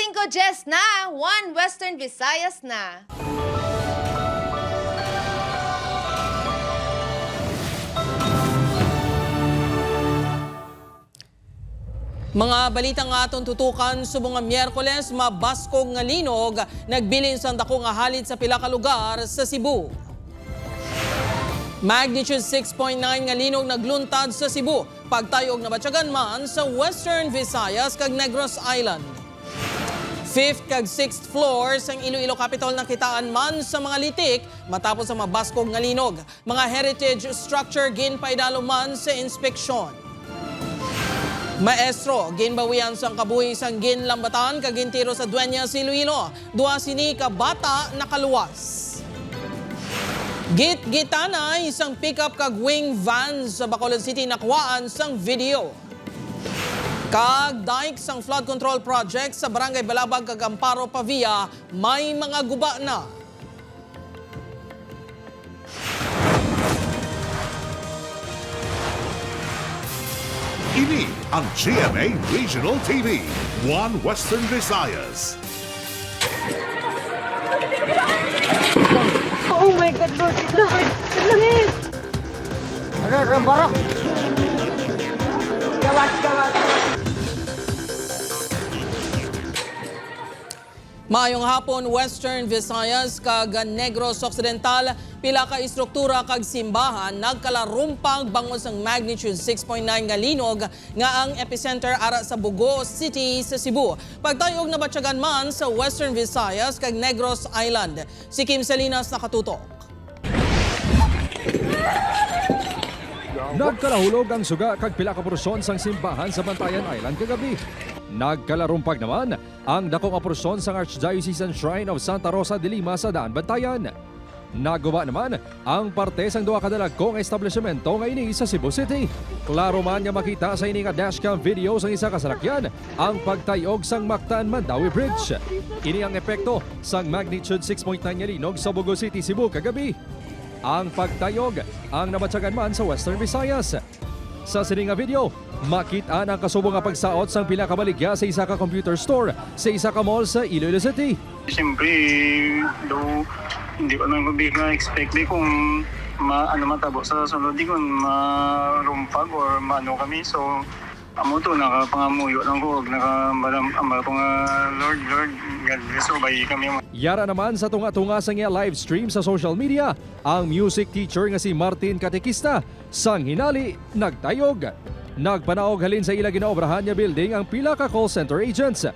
5:10 na, 1 Western Visayas na. Mga balitang aton tutukan subong nga Miyerkules mabaskog nga linog nagbilin sang dako nga halid sa pila ka lugar sa Cebu. Magnitude 6.9 nga linog nagluntad sa Cebu pagtayog na batyagan man sa Western Visayas kag Negros Island. 5th kag 6th floor sang Iloilo Capital nakitaan man sa mga litik matapos ang mabaskog nga linog. Mga heritage structure ginpaidalo man sa inspeksyon. Maestro, ginbawian sang kabuhi sang ginlambatan kag gintiro sa Dueñas Iloilo. Duha sini ka bata nakaluwas. Git-gitana isang pickup kag wing van sa Bacolod City nakuhaan sang video. Kag dike sang flood control project sa Barangay Balabag kag Amparo Pavia may mga guba na. Ini ang GMA Regional TV, 1 Western Visayas. Oh my God, Lord! Lord! Langit! Ano, Rambara? Gawas, gawas! Maayong hapon, Western Visayas kag Negros Occidental, pila ka istruktura kag simbahan nagkalarumpag bangos ang magnitude 6.9 nga linog nga ang epicenter ara sa Bugo City sa Cebu. Pagtayog na batyagan man sa Western Visayas kag Negros Island. Si Kim Salinas nakatutok. Nagkalahulog ang suga kag pila ka porsyon sang simbahan sa Bantayan Island kagabi. Nagkalarumpag naman ang dakong porsyon sang Archdiocesan Shrine of Santa Rosa de Lima sa Daan Bantayan. Nagawa naman ang parte sang duha ka dalagkong establishmento nga ini sa Cebu City. Klaro man nga makita sa ini nga dashcam video sang isa ka salakyan ang pagtayog sang Mactan-Mandawi Bridge. Ini ang epekto sang magnitude 6.9 nga linog sa Bugo City, Cebu kagabi. Ang pagtayog ang nabatyagan man sa Western Visayas. Sa sining nga video, makita ang kasubong nga pagsaot sang pila ka baligya sa isa ka computer store sa isa ka mall sa Iloilo City. Siyempre, hindi ko nang expect kung matabo sa sunod, di kung marumpag or maano kami. So, amo to, nakapangamuyo lang ko, nakaambal ko nga, Lord, God bless, obay kami. Yara naman sa tunga-tunga sa nga live stream sa social media, ang music teacher nga si Martin Katekista, sang hinali, nagtayog. Nagpanaog halin sa ila ginaobrahan niya building ang pila ka call center agents.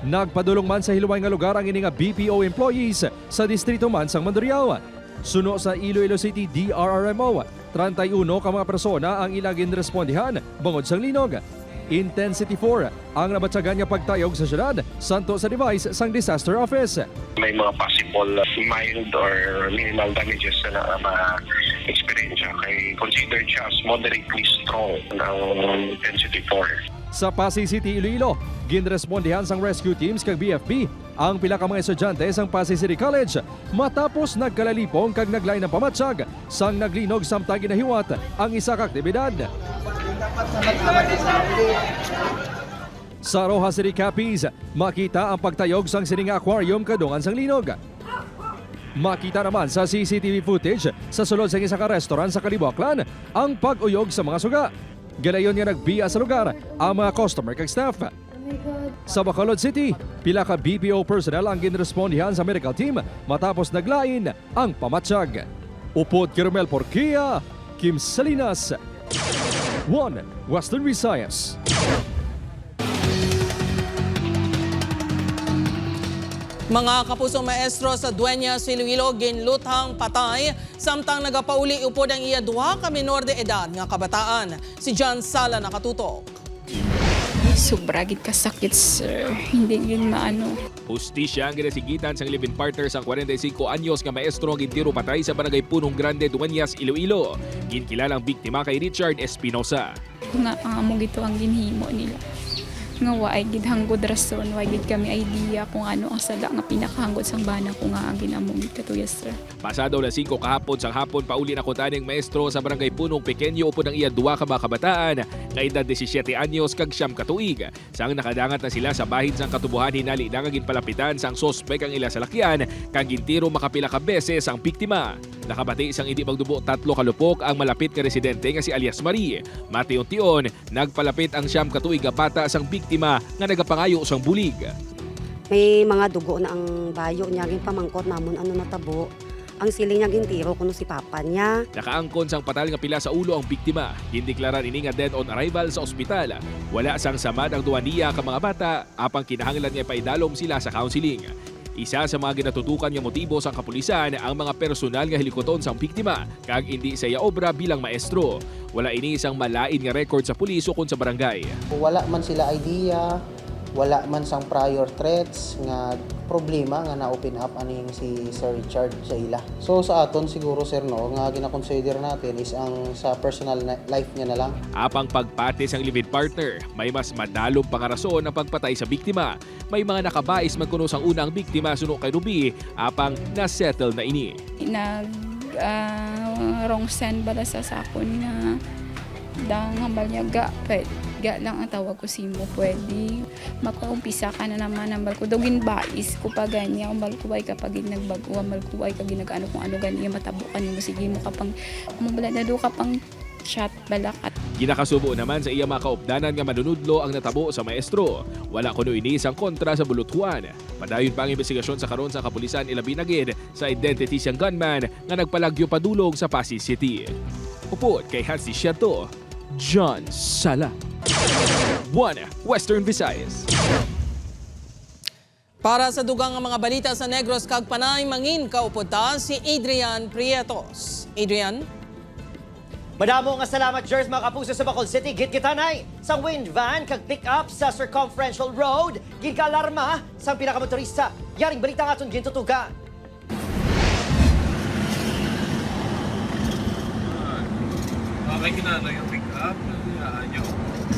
Nagpadulong man sa hiluway nga lugar ang ini nga BPO employees sa distrito man sang Mandurriao. Suno sa Iloilo City DRRMO, 31 ka mga persona ang ilang ginrespondihan bangod sang linog. Intensity 4 ang nabatsagan niya pagtayog sa syudad, santo sa device sang disaster office. May mga possible mild or minimal damages na ma-experience siya. Kaya considered siya as moderately strong ng intensity 4. Sa Pasay City, Iloilo, ginrespondihan sang rescue teams kag BFP ang pila ka mga estudyante sang Pasay City College matapos nagkalalipong kag naglain ng pamatsyag sang naglinog samtang ginahiwat ang isa ka aktibidad. Sa Rojas City Capiz, makita ang pagtayog sang sining aquarium kadungan sang linog. Makita naman sa CCTV footage sa sulod sang isa ka restaurant sa Kaliboklan ang pag-uyog sa mga suga. Galayon nga nagbiya sa lugar ang mga customer kag staff. Sa Bacolod City, pila ka BPO personnel ang ginrespondihan sa medical team matapos naglain ang pamatsyag. Upod Kirmel Porquia, Kim Salinas, 1 Western Visayas. Mga kapusong maestro sa Dueñas Iloilo ginluthang patay samtang nagapauli upod ang iya duha ka minor de edad nga kabataan. Si John Sala nakatutok. Sobra gid kasakit, sir. Hindi yun maano. Hustisya ang ginasigitan sa 11 partners ang 45 anyos nga maestro ang gintiro patay sa Barangay Punong Grande, Dueñas, Iloilo. Ginkilalang biktima kay Richard Espinosa. Nga amo gito ang ginhimo nila. nga waay gid hanggod rason, waay gid kami idea kung ano ang sala nga pinakahanggod sang bana ko nga ginamong katuya sir. Pasado alas 5 kahapon sang hapon pauli na kutaning maestro sa barangay Punong Pequeño upod ang iya duwa ka mga kabataan nga edad 17 anyos kag 9 ka tuig. Sang nakadangat na sila sa bahin sang katubuhan hinali na nga ginpalapitan sang sospek ang ila salakyan kag gintiro makapila ka beses ang biktima. Nakabati isang hindi magdubo 3 kalupok ang malapit ka residente nga si alias Marie. Mation-tion nagpalapit ang 9 ka tuig nga bata sang biktima nga nagapangayo sang bulig. May mga dugo na ang bayo niya, pamangkot namon ano natabo. Ang siling niya gintiro kuno si papa niya. Nakaangkon sang patal nga pila sa ulo ang biktima. Gindeklara ini nga dead on arrival sa ospital. Wala sang samad ang duwa niya ka mga bata apang kinahanglan nga paidalom sila sa counseling. Isa sa mga ginatutukan nga motibo sang kapulisan ang mga personal nga hilikoton sang biktima kag hindi saya obra bilang maestro. Wala ini isang malain nga record sa pulis ukon sa barangay. Wala man sila idea, wala man sang prior threats nga problema nga na-open up aning si Sir Richard sa ila. So sa aton siguro sir no, nga gina-consider natin is ang sa personal life niya na lang. Apang pagpati sang live-in partner, may mas madalom pa nga rason ang pagpatay sa biktima. May mga nakabais man kuno sang unang biktima suno kay Ruby, apang na-settle na ini. Wrong send bala sa sakon nga dang hambal niya ga lang ang tawag ko simo pwede makaumpisa ka na naman hambal ko dogin bais ko pa ganyan hambal ko ay kapag nagbago hambal ko ay kag nagano kung ano ganyan matabukan mo sige mo kapang mabala na do kapang chat balakat. Ginakasubo naman sa iya mga kaupdanan nga manunudlo ang natabo sa maestro. Wala kuno ini sang kontra sa buluthuan. Padayon pa ang investigasyon sa karon sa kapulisan ilabi na gid sa identity siyang gunman nga nagpalagyo padulong sa Pasig City. Upod kay Hansi Siato, John Sala. 1 Western Visayas. Para sa dugang nga mga balita sa Negros kag Panay mangin kaupod ta si Adrian Prietos. Adrian? Madamo nga salamat Jers mga kapuso sa Bacol City. Gitgitanay sang wind van kag pick up sa Circumferential Road. Gikalarma sang pinakamotorista. Yaring balita nga aton gintutugan. Okay, kinano yung pick up.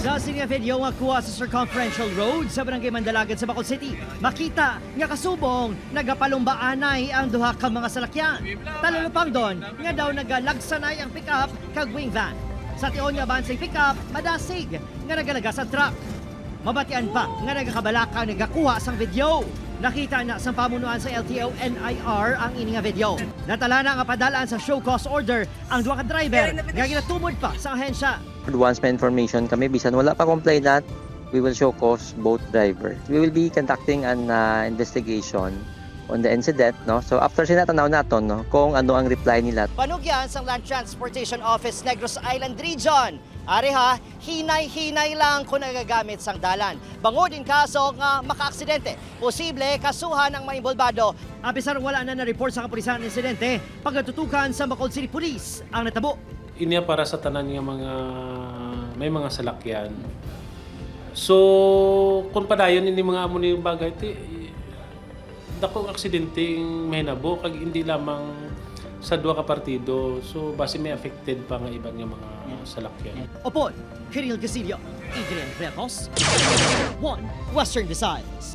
Sa sinya video nga kuha sa Circumferential Road sa Barangay Mandalagan sa Bacol City, makita nga kasubong nagapalumbaanay ang duha ka mga salakyan. Talulupang doon nga daw nagalagsanay ang pick-up kag wing van. Sa tion nga bansing pick-up, madasig nga nagalaga sa truck. Mabatian pa nga nagakabalaka nagakuha sang video. Nakita na sa pamunuan sa LTO NIR ang ini nga video. Natala na nga padalaan sa show cause order ang duha ka driver nga ginatumod pa sa ahensya. Once may information kami, bisan wala pa complainant, we will show cause both drivers. We will be conducting an investigation on the incident, no? So after sinatanaw naton, no, kung ano ang reply nila. Panugyan sa Land Transportation Office Negros Island Region. Ari ha, hinay-hinay lang kung nagagamit sang dalan. Bango din kaso nga makaaksidente. Posible kasuhan ang maimbolbado. Apisar wala na na-report sa kapulisan ng insidente, pagkatutukan sa Bacol City Police ang natabo. Inya para sa tanan nga mga may mga salakyan. So, kung padayon hindi mga amo ni bagay ti dakong aksidente may nabo kag hindi lamang sa duha ka partido. So, base may affected pa nga ibang nga mga salakyan. Opo, Kiril Gasilio, Adrian Prietos, 1 Western Visayas.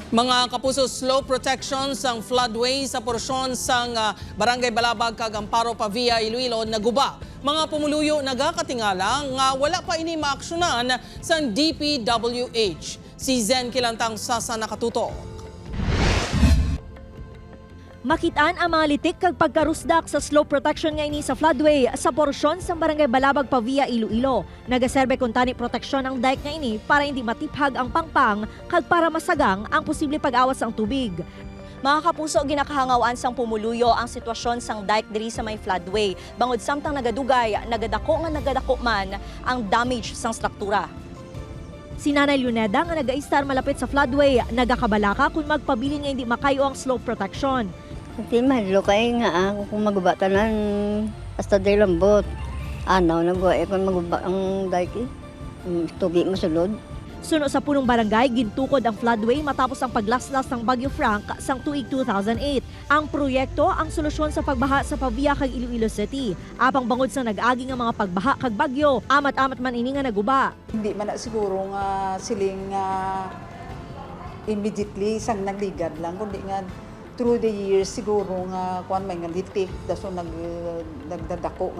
Mga kapuso, slow protection sang floodway sa porsyon sang Barangay Balabag kag Amparo Pavia, Iloilo naguba. Mga pumuluyo nagakatingala nga wala pa ini maaksyonan sang DPWH. Si Zen Kilantang Sasa nakatuto. Makitaan ang mga litik kag pagkarusdak sa slow protection nga ini sa floodway sa porsyon sa Barangay Balabag Pavia, Iloilo. Nagaserbe kun tani proteksyon ang dike nga ini para hindi matiphag ang pangpang kag para masagang ang posible pag-awas ang tubig. Mga kapuso, ginakahangawaan sang pumuluyo ang sitwasyon sang dike diri sa may floodway. Bangod samtang nagadugay, nagadako man ang damage sang struktura. Si Nanay Luneda nga nag-aistar malapit sa floodway, nagakabalaka kung magpabilin nga hindi makayo ang slope protection. Hindi mahalo kayo nga kung magubatanan hasta day lambot. Anaw nagwa kung maguba ang dike tubig masulod. Suno sa punong barangay, gintukod ang floodway matapos ang paglaslas ng Bagyo Frank sang tuig 2008. Ang proyekto ang solusyon sa pagbaha sa Pavia kag Iloilo City. Apang bangod sa nag-agi nga mga pagbaha kag bagyo, amat-amat man ini nga naguba. Hindi man na siguro nga siling immediately sang nagligad lang, kundi nga through the years siguro nga kuan may nga litik daso nagdadako.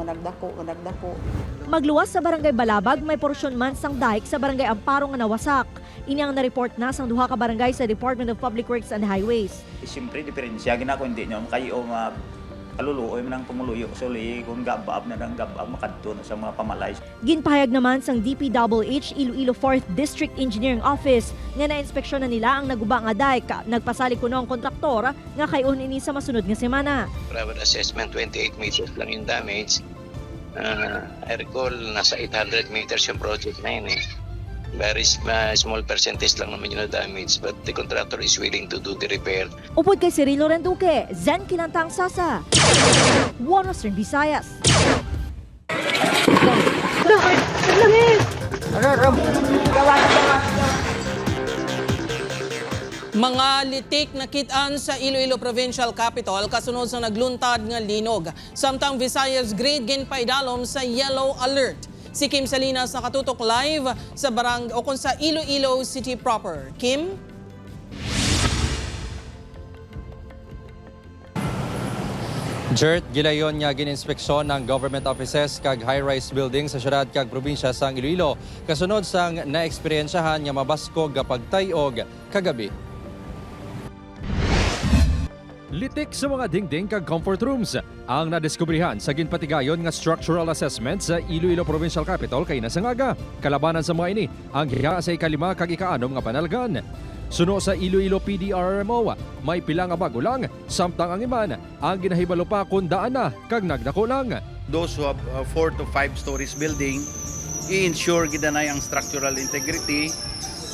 Magluwas sa Barangay Balabag, may porsyon man sang dike sa Barangay Amparo nga nawasak. Ini ang na-report na sang duha ka barangay sa Department of Public Works and Highways. Siyempre, diferensya ginako hindi nyo kayo kaluluoy man ang pumuluyo. So, kung gabaab na ng gabaab, makadto na sa mga pamalay. Ginpahayag naman sang DPWH Iloilo 4th District Engineering Office nga na-inspeksyon na nila ang naguba nga dike. Nagpasali kuno ang kontraktor nga kayon ini sa masunod nga semana. Private assessment, 28 meters lang yung damage. I recall, nasa 800 meters yung project na yun eh. Very small percentage lang naman yung damage, but the contractor is willing to do the repair. Upod kay Cirilo Renduque, Zen Kilantang Sasa, One Western Visayas. Mga litik na kitaan sa Iloilo Provincial Capital kasunod sa nagluntad nga linog. Samtang Visayas grade ginpaidalom sa yellow alert. Si Kim Salinas nakatutok live sa sa Iloilo City proper. Kim? Jert, gilayon nga gininspeksyon ng government offices kag high-rise building sa syudad kag probinsya sang Iloilo. Kasunod sang naeksperiensyahan nga mabaskog pagtayog kagabi. Litik sa mga dingding kag comfort rooms ang nadiskubrihan sa ginpatigayon nga structural assessment sa Iloilo Provincial Capital kay nasangaga. Kalabanan sa mga ini ang hiya sa ikalima kag ikaanom nga panalgan. Suno sa Iloilo PDRMO, may pila nga bago lang, samtang ang iman ang ginahibalo pa kung daan na kag nagdako lang. Those who have 4 to 5 stories building, i-ensure gidanay ang structural integrity.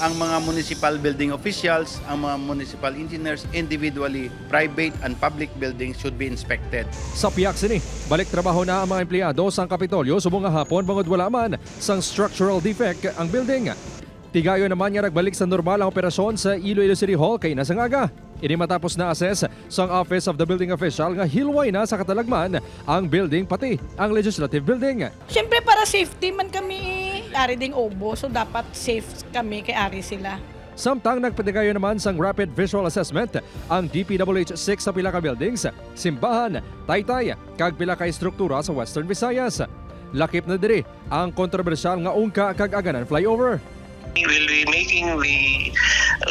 Ang mga municipal building officials, ang mga municipal engineers, individually, private and public buildings should be inspected. Sa piyak sini, balik trabaho na ang mga empleyado sang Kapitolyo subong nga hapon bangod wala man sang structural defect ang building. Tigayo naman nga nagbalik sa normal ang operasyon sa Iloilo City Hall kay nasangaga. Ini matapos na assess sang Office of the Building Official nga hilway na sa katalagman ang building pati ang legislative building. Siyempre para safety man kami, ari ding obo, so dapat safe kami kay ari sila. Samtang nagpatigayo naman sang rapid visual assessment ang DPWH 6 sa pila ka buildings, simbahan, taytay, kag pila ka estruktura sa Western Visayas. Lakip na diri ang kontrobersyal nga ungka kag aganan flyover. We will be making the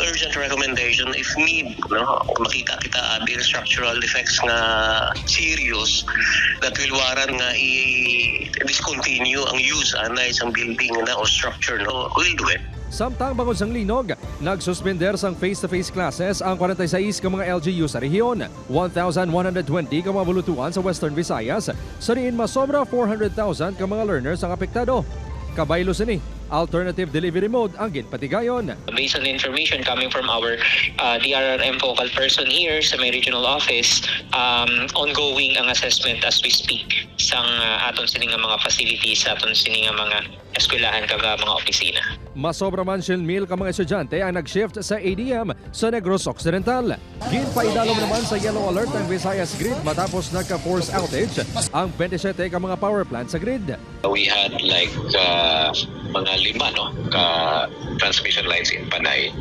urgent recommendation if need, no? Kung makita kita the structural defects nga serious that will warrant nga i-discontinue ang use na isang building na o structure, no? We'll do it. Samtang bangod sang linog, nagsuspender sang face-to-face classes ang 46 ka mga LGU sa rehiyon. 1,120 ka mga bulutuan sa Western Visayas, sa riin masobra 400,000 ka mga learners ang apektado. Kabaylo sini, alternative delivery mode ang ginpatigayon. Based on information coming from our DRRM focal person here sa may regional office, ongoing ang assessment as we speak sang aton sini nga mga facilities, aton sini nga mga eskwelahan kag mga opisina. Masobra man 100,000 ka mga estudyante ang nag-shift sa ADM sa Negros Occidental. Ginpaidalom naman sa yellow alert ang Visayas grid matapos nagka-force outage ang 27 ka mga power plant sa grid. We had like mga 5 transmission lines in Panay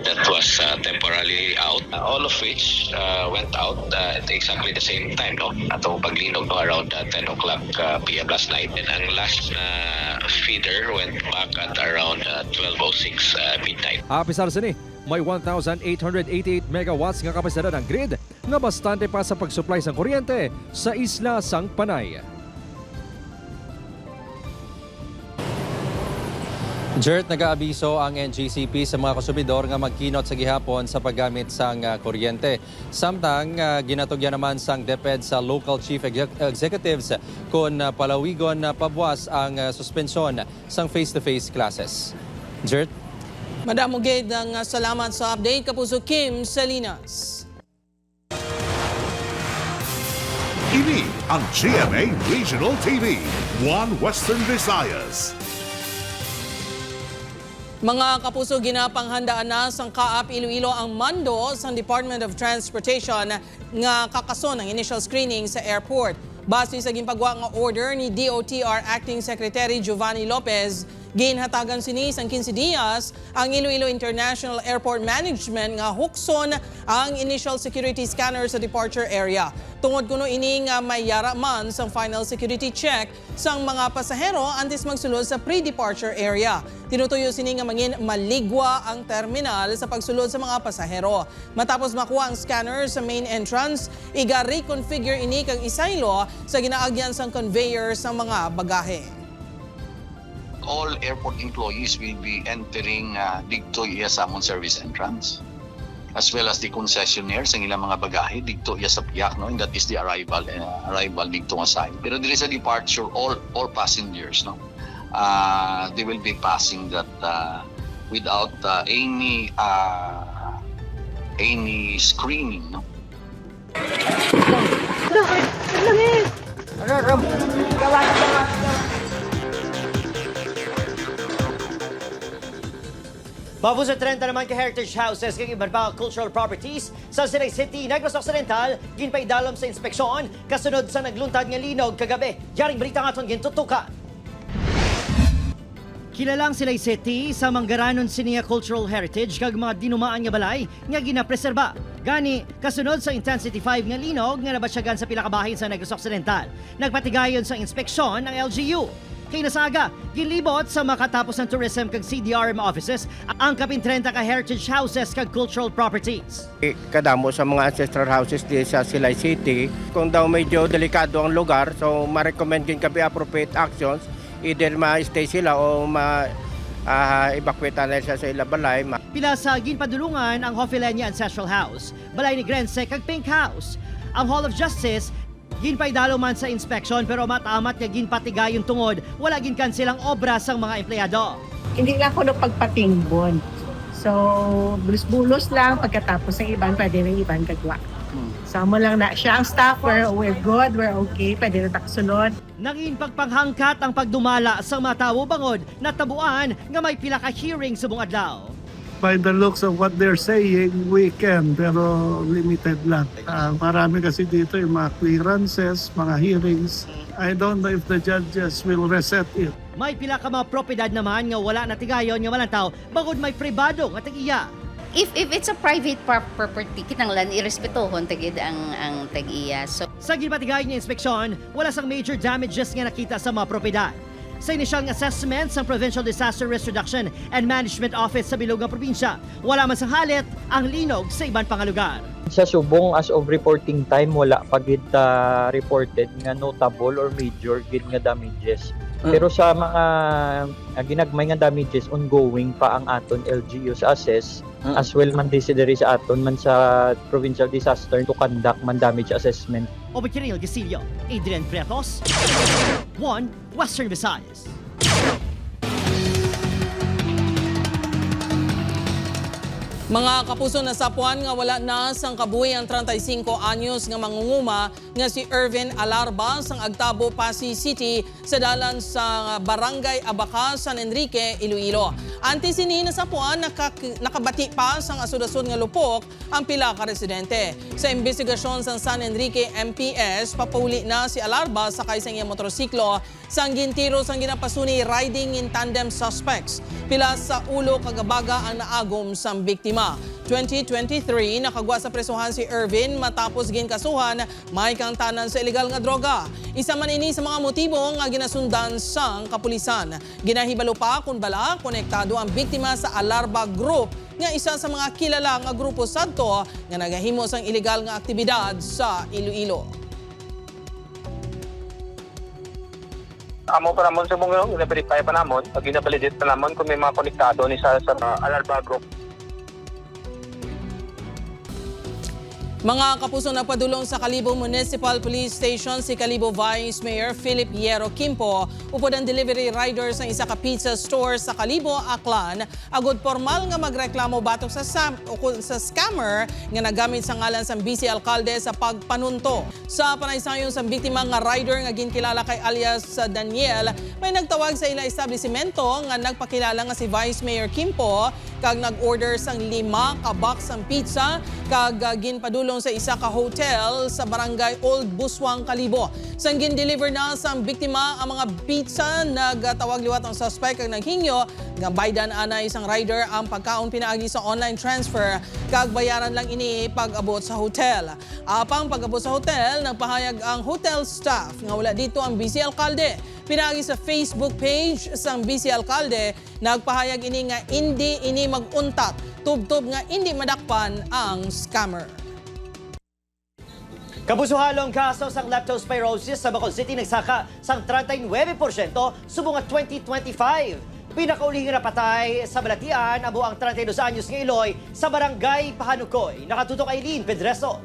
that was temporarily out. All of which went out at exactly the same time, no? Atong paglinog around 10 o'clock PM last night. And ang last feeder went back at around 12:06 midnight. Apisar sini, may 1,888 megawatts nga kapasidad ng grid nga bastante pa sa pag-supply sang kuryente sa isla sang Panay. Jert, nag-aabiso ang NGCP sa mga konsumidor nga magkinot sa gihapon sa paggamit sang kuryente. Samtang ginatugyan naman sang DepEd sa local chief executives kung palawigon pabuwas ang suspensyon sang face-to-face classes. Jert? Madam Muged, ang salamat sa update. Kapuso Kim Salinas. Ini ang GMA Regional TV, One Western Visayas. Mga kapuso, ginapanghandaan na sang Kaap Iloilo ang mando sa Department of Transportation nga kakaso ng initial screening sa airport. Base sa ginpagawa nga order ni DOTR Acting Secretary Giovanni Lopez, ginhatagan sini sang 15 dias ang Iloilo International Airport Management nga hukson ang initial security scanner sa departure area. Tungod kuno ini nga may yara man sang final security check sang mga pasahero antes magsulod sa pre-departure area. Tinutuyo sini nga mangin maligwa ang terminal sa pagsulod sa mga pasahero. Matapos makuha ang scanner sa main entrance, iga-reconfigure ini kag isaylo sa ginaagyan sang conveyor sa mga bagahe. All airport employees will be entering dito iya sa among service entrance, as well as the concessionaires ang ilang mga bagahe dito iya sa piyak, no, and that is the arrival dito nga side. Pero there is a departure, all passengers, no, they will be passing that without any screening, no. Babos sa 30 naman ka heritage houses kag iban pa cultural properties sa Sinay City, Negros Occidental, ginpaidalom sa inspeksyon kasunod sa nagluntad nga linog kagabi. Yaring balita nga aton gintutukan. Kilalang Sinay City sa manggaranon siniya cultural heritage kag mga dinumaan nga balay nga ginapreserba. Gani, kasunod sa Intensity 5 nga linog nga nabatsyagan sa pila ka bahin sa Negros Occidental. Nagpatigayon sa inspeksyon ang LGU. Kinasaga, ginlibot sa makatapos ng tourism kag CDRM offices ang kapin 30 ka heritage houses kag cultural properties. Kadamo sa mga ancestral houses di sa Silay City, kung daw medyo delikado ang lugar, so ma-recommend din kami appropriate actions, either ma-stay sila o ma-evacuate na siya sa ilang balay. Pila sa ginpadulungan ang Hofilenia Ancestral House, balay ni Grense kag Pink House. Ang Hall of Justice, ginpaidalo man sa inspeksyon pero matamat nga ginpatigay yung tungod, wala ginkansilang obra sang mga empleyado. Hindi lang ko pagpatingbon. So, bulos-bulos lang pagkatapos ng iban, pwede rin iban kagwa. Samo lang na siya ang staffer, we're good, we're okay, pwede rin taksunod. Nangin pagpanghangkat ang pagdumala sa mga tawo bangod na tabuan nga may pila ka hearing sa buong adlaw. By the looks of what they're saying, we can, pero limited lang. Marami kasi dito yung mga clearances, mga hearings. I don't know if the judges will reset it. May pila ka mga propiedad naman nga wala na tigayon nga walang tao, bagod may pribado nga tag-iya. If it's a private property, kinanglan irespetohon tagid ang tag-iya. So, sa ginpatigayon nga inspeksyon, wala sang major damages nga nakita sa mga propiedad. Sa initial assessment sa Provincial Disaster Risk Reduction and Management Office sa Bilog nga probinsya, wala man sang halit ang linog sa iban pang lugar. Sa Subong, as of reporting time, wala pa gid reported nga notable or major gid nga damages. Pero sa mga ginagmay nga damages, ongoing pa ang aton LGU sa assess, as well man desideri sa aton man sa Provincial Disaster to conduct man damage assessment. Obe Kiril Gasilio, Adrian Pretos, 1 Western Visayas. Mga kapuso, nasapuan nga wala na sang kabuhi ang 35 anyos nga mangunguma nga si Ervin Alarba sang Agtabo, Pasig City sa dalan sa Barangay Abaca, San Enrique, Iloilo. Antes ini nasapuan nakabati pa sang asud-asud nga lupok ang pila ka residente. Sa investigasyon sang San Enrique MPS, papauli na si Alarba sakay sa iyang motorsiklo sang gintiro sang ginapasuni riding in tandem suspects. Pila sa ulo kagabaga ang naagom sang biktima. 2023, nakagwa sa presuhan si Ervin matapos ginkasuhan may kangtanan sa ilegal nga droga. Isa man ini sa mga motibo nga ginasundan sang kapulisan. Ginahibalo pa kung bala konektado ang biktima sa Alarba Group nga isa sa mga kilala nga grupo sadto nga nagahimo sang ilegal nga aktibidad sa Iloilo. Amo pa naman sa mga ina-verify pa naman, pag ina-validate pa naman kung may mga konektado ni sa Alarba Group. Mga kapuso na padulong sa Kalibo Municipal Police Station si Kalibo Vice Mayor Philip Yero Kimpo upod ang delivery riders ng isa ka pizza store sa Kalibo, Aklan agud formal nga magreklamo batok sa scammer nga nagamit sa ngalan sa vice alkalde sa pagpanunto. Sa panaysayon sa biktima nga rider nga ginkilala kay alias Daniel, may nagtawag sa ila establishmento nga nagpakilala nga si Vice Mayor Kimpo kag nag-order sang 5 ka box ang pizza kag ginpadulong sa isa ka hotel sa barangay Old Buswang, Kalibo. Sang gin-deliver na sa biktima ang mga pizza, nagtawag liwat ang suspect kag naghingyo nga baydan ana isang rider ang pagkaon pinaagi sa online transfer kag bayaran lang ini pag-abot sa hotel. Apang pag-abot sa hotel, nagpahayag ang hotel staff nga wala dito ang vice alkalde. Pinaagi sa Facebook page sang vice alkalde, nagpahayag ini nga hindi ini mag-untat, tubtob nga hindi madakpan ang scammer. Kabusuhalong kaso sang leptospirosis sa Bacolod City nagsaka sang 39% subong at 2025. Pinakaulihing napatay sa balatian ang buang 32 anyos ng Iloy sa barangay Pahanukoy. Nakatutok Aileen Pedreso.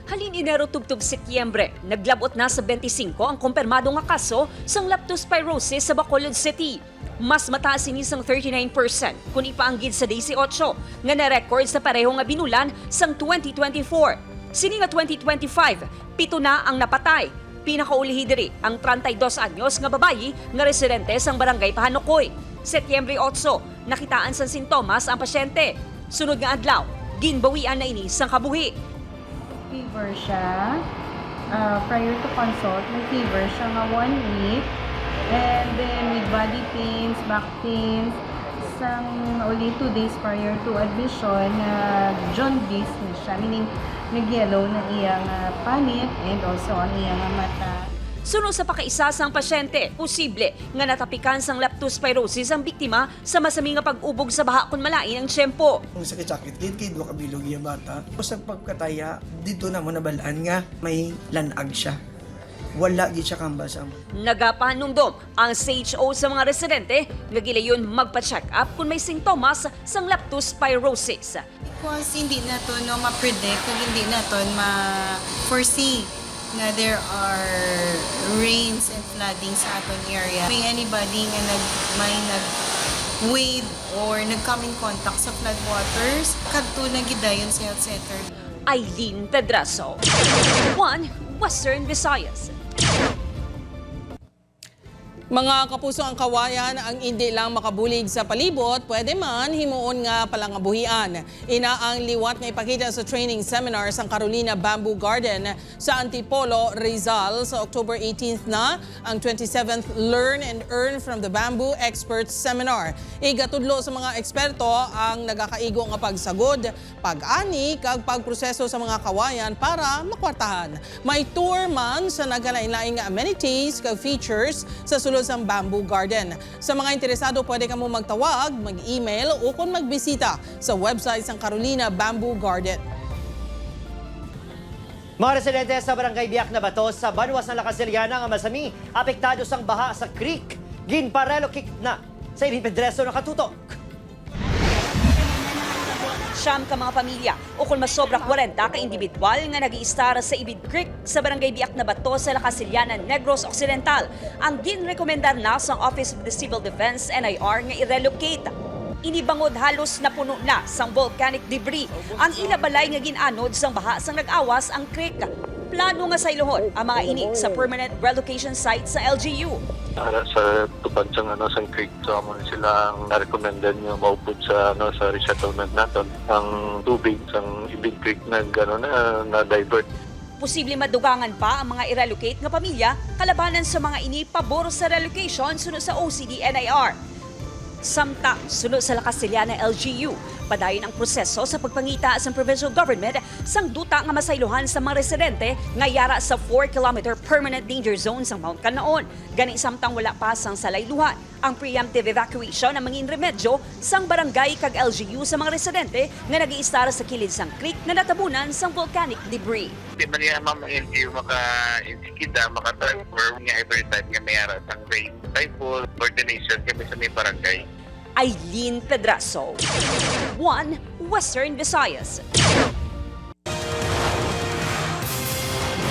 Halin Enero tubtub Setyembre, naglabot na sa 25 ang kumpirmado nga kaso sang leptospirosis sa Bacolod City. Mas mataas ini sang 39% kung ipaanggid sa 18 nga na-record sa pareho nga binulan sang 2024. Sini nga 2025, 7 na ang napatay. Pinakaulihi diri ang 32 anyos nga babayi nga residente sang barangay Pahanukoy. Setyembre 8, nakitaan sang sintomas ang pasyente. Sunod nga adlaw, ginbawian na ini sang kabuhi. Fever siya. Prior to consult, may fever siya nga 1 week. And then with body pains, back pains, only 2 days prior to admission, jaundice na siya. Meaning, nag-yellow na iyang panit and also ang iyang mata. Sunod sa pakaisa sang pasyente, posible nga natapikan sang leptospirosis ang biktima sa masami nga pag-ubog sa baha kun malain ang tiyempo. Kung sakit-sakit, kid wa kabilog yung bata. Sa pagkataya, dito na mo nabalaan nga may lanag siya. Wala gid siya kambasam. Nagapahanumdom ang CHO sa mga residente nga gilayon magpa-check up kung may sintomas sang leptospirosis. Because hindi na to ma-predict, hindi na to ma-foresee na there are rains and flooding sa aton area. May anybody nga may nag-wade or nag-come in contact sa floodwaters, kadto na gidayon sa health center. Aileen Pedraso, 1 Western Visayas. Mga kapuso, ang kawayan ang hindi lang makabulig sa palibot, pwede man himuon nga palangabuhian. Ina ang liwat nga ipakita sa training seminar sa Carolina Bamboo Garden sa Antipolo, Rizal sa October 18th na ang 27th Learn and Earn from the Bamboo Experts Seminar. Igatudlo sa mga eksperto ang nagakaigo nga pagsagod, pag-ani kag pagproseso sa mga kawayan para makwartahan. May tour man sa nagalain-laing nga amenities kag features sa sulod sa Bamboo Garden. Sa mga interesado, pwede ka mo magtawag, mag-email o kung magbisita sa website ng Carolina Bamboo Garden. Mga residente sa barangay Biak na Bato sa Banwas ng Lacasiliana nga masami, apektado sang baha sa creek. Ginparelocate na sa Aileen Pedreso nakatutok. Siyam ka mga pamilya o kung masobra 40 ka individual nga nag-iistara sa Ibid Creek sa barangay Biak na Bato sa Lacasiliana, Negros Occidental ang ginrekomendar na sa Office of the Civil Defense NIR nga i-relocate. Inibangod halos na puno na sang volcanic debris ang ilabalay nga ginanod sang baha sang nag-awas ang creek. Plano nga saylohon ang mga ini sa permanent relocation site sa LGU. Sa tupad sang creek, so amo sila ang recommended nga maupod sa sa resettlement naton. Ang tubig sang Ibig Creek na divert. Posible madugangan pa ang mga i-relocate nga pamilya kalabanan sa mga ini pabor sa relocation sunod sa OCD NIR. Samtang sunod sa Lacasiliana LGU, padayon ang proseso sa pagpangita sa provincial government sang duta nga masaylohan sa mga residente nga yara sa 4-kilometer permanent danger zone sa Mount Canaon. Gani samtang wala pa sang salayluhan ang preemptive evacuation ng mga remedyo sang barangay kag LGU sa mga residente nga nag-iistara sa kilid sang creek na natabunan sang volcanic debris. Di man niya LGU maka-insikida, maka-transfer nga every time nga mayara sang rain, typhoon, coordination kami sa may barangay. Aileen Pedraso, 1 Western Visayas.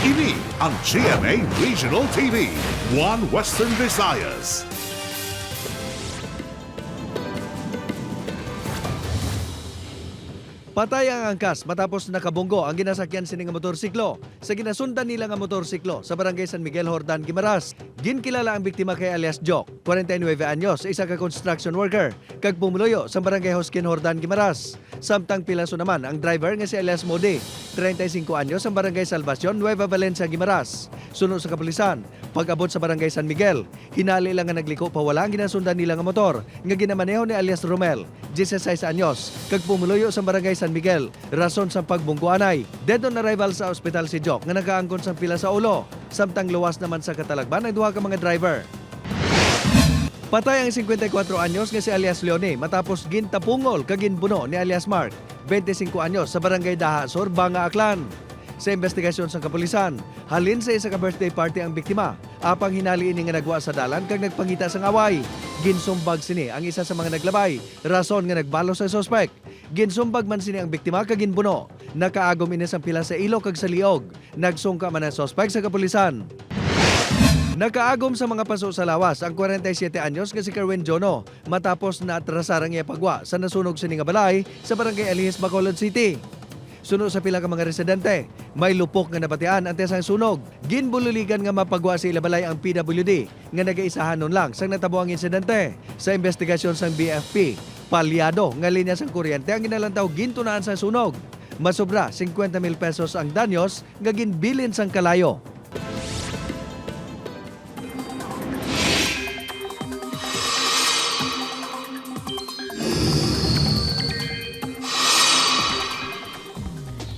Ini ang GMA Regional TV, One Western Visayas. Patay ang angkas matapos nakabunggo ang ginasakyan sining nga motorsiklo sa ginasundan nila nga motorsiklo sa barangay San Miguel, Hordan, Guimaras. Ginkilala ang biktima kay alias Jock, 49 anyos, isa ka construction worker, kag pumuloyo sa barangay Hoskin, Hordan, Guimaras. Samtang pilaso naman ang driver nga si alias Modi, 35 anyos, ang barangay Salvacion, Nueva Valencia, Guimaras. Sunod sa kapulisan, pag-abot sa barangay San Miguel, hinali lang nga nagliko pa wala ang ginasundan nila nga motor nga ginamaneho ni alias Romel, 16 anyos, kag pumuloyo sa barangay San Miguel, rason sa pagbungguanay. Dead on arrival sa ospital si Jock nga nagaangkon sa pila sa ulo. Samtang luwas naman sa katalagban ang duha ka mga driver. Patay ang 54 anyos nga si alias Leone matapos gintapungol kag ginbuno ni alias Mark, 25 anyos, sa barangay Daha Sur, Banga, Aklan. Sa investigasyon sa kapulisan, halin sa isa ka birthday party ang biktima, apang hinali ini nga nagwa sa dalan kag nagpangita sa away. Ginsumbag sini ang isa sa mga naglabay, rason nga nagbalo sa suspect. Ginsumbag man sini ang biktima kag ginbuno. Nakaagom ini sa pila sa ilo kag sa liog. Nagsungka man ang suspect sa kapulisan. Nakaagom sa mga paso sa lawas ang 47 anyos nga si Kerwin Jono matapos na atrasar ang iya pagwa sa nasunog sini nga balay sa barangay Alihis, Bacolod City. Sunod sa pila ka mga residente, may lupok nga nabatian ang tesang sunog. Ginbululigan nga mapagwa sa ilabalay ang PWD nga nagaisahan nun lang sang natabo ang insidente. Sa investigasyon sang BFP, palyado nga linya sang kuryente ang ginalantaw gintunaan sa sunog. Masobra 50,000 pesos ang danyos nga ginbilin sang kalayo.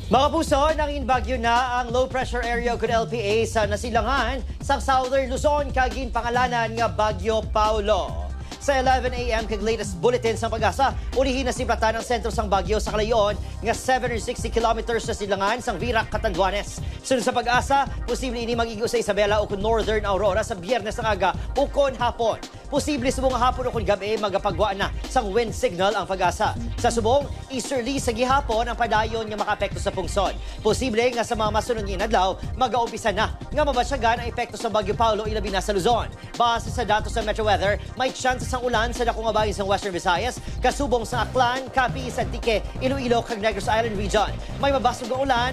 Mga puso, nangin bagyo na ang low pressure area kung LPA sa nasilangan sa Southern Luzon kagin pangalanan nga Bagyo Paulo. Sa 11 a.m. kag latest bulletin sa Pag-asa, ulihin na sibratan ang sentro sang Bagyo sa Kalayon nga 760 kilometers sa silangan sang Virac, Catanduanes. Sunod sa Pag-asa, posible ini mag-igo sa Isabela o Northern Aurora sa Biyernes ng aga o hapon. Posible subong hapon o gabi magapagwa na sang wind signal ang Pag-asa. Sa subong, easterly sa gihapon ang padayon nga makaapekto sa pungsod. Posible nga sa mga masunod nga adlaw, mag-aumpisa na nga mabasyagan ang epekto sa Bagyo Paulo ilabi na sa Luzon. Base sa datos sa Metro Weather, may chance ang ulan sa dakong bahin sa Western Visayas, kasubong sa Aklan, Capiz, Antique, Iloilo, kag Negros Island region. May mabasog ang ulan,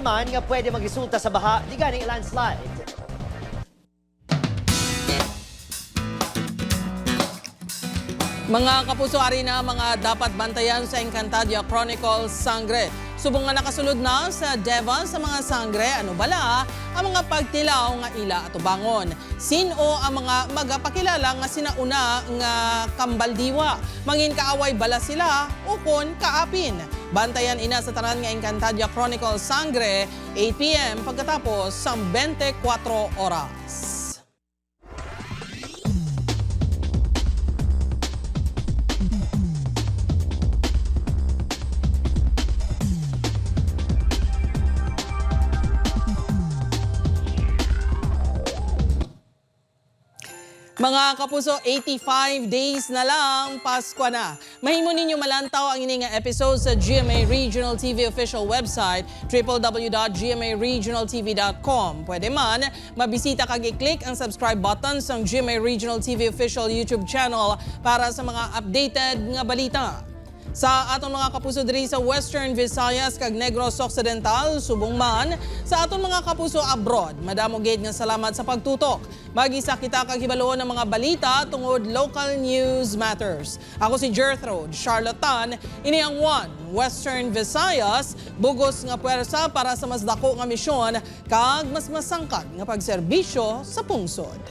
man nga pwede magresulta sa baha, di gani landslide. Mga kapuso, ari na mga dapat bantayan sa Encantadia Chronicles Sangre. Subong nga nakasulod na sa Deva sa mga sangre, ano bala ang mga pagtilaw nga ila at ubangon. Sino ang mga magapakilala nga sinauna nga kambaldiwa. Mangin kaaway bala sila o kon kaapin. Bantayan ina sa tanan nga Encantadia Chronicles Sangre, 8 p.m. pagkatapos sa 24 oras. Mga kapuso, 85 days na lang, Pasko na. Mahimo ninyo malantaw ang ining episode sa GMA Regional TV official website, www.gmaregionaltv.com. Pwede man, mabisita kag i-click ang subscribe button sa GMA Regional TV official YouTube channel para sa mga updated nga balita. Sa atong mga kapuso diri sa Western Visayas kag Negros Occidental, subong man sa atong mga kapuso abroad. Madamo gid nga salamat sa pagtutok. Mag-isa kita kag hibaloon ng mga balita tungod local news matters. Ako si Gertrude Charlatan, ini ang One Western Visayas, bugos nga puwersa para sa mas dako nga misyon kag mas masangkad nga pagserbisyo sa pungsod.